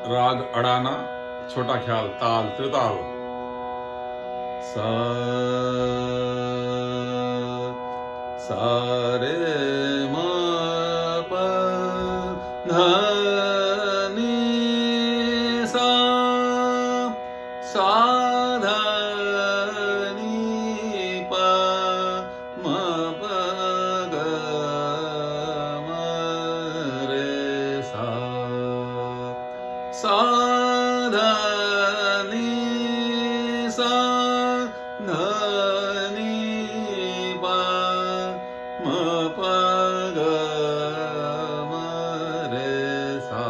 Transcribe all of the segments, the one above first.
राग अडाना, छोटा ख्याल, ताल त्रिताल। सा सा रे म प ध नि सा सा ध नि प म प ग म रे सा सा ध नि सा ध नि प म प ग म रे सा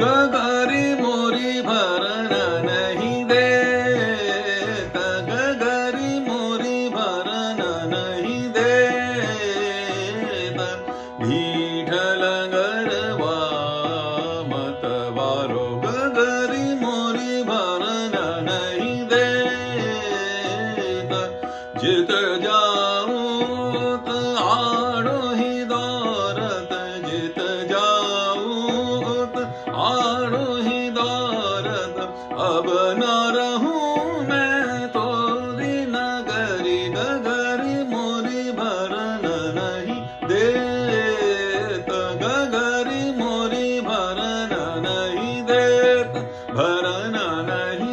ग ग रि मोरी भरन नहीं देत, ग ग रि मोरी भरन नहीं देत, विठ्ठल गरबा मतवारो, ग ग रि मोरी भरन नहीं देत, जित जाऊत आड़ो ही दौरत, जित जाऊत आड़ो ही दौरत, अब न रहूं मैं तो नगरी, गगरी मोरी भरन नहीं देत, गगरी मोरी भरन नहीं देत, भरन नहीं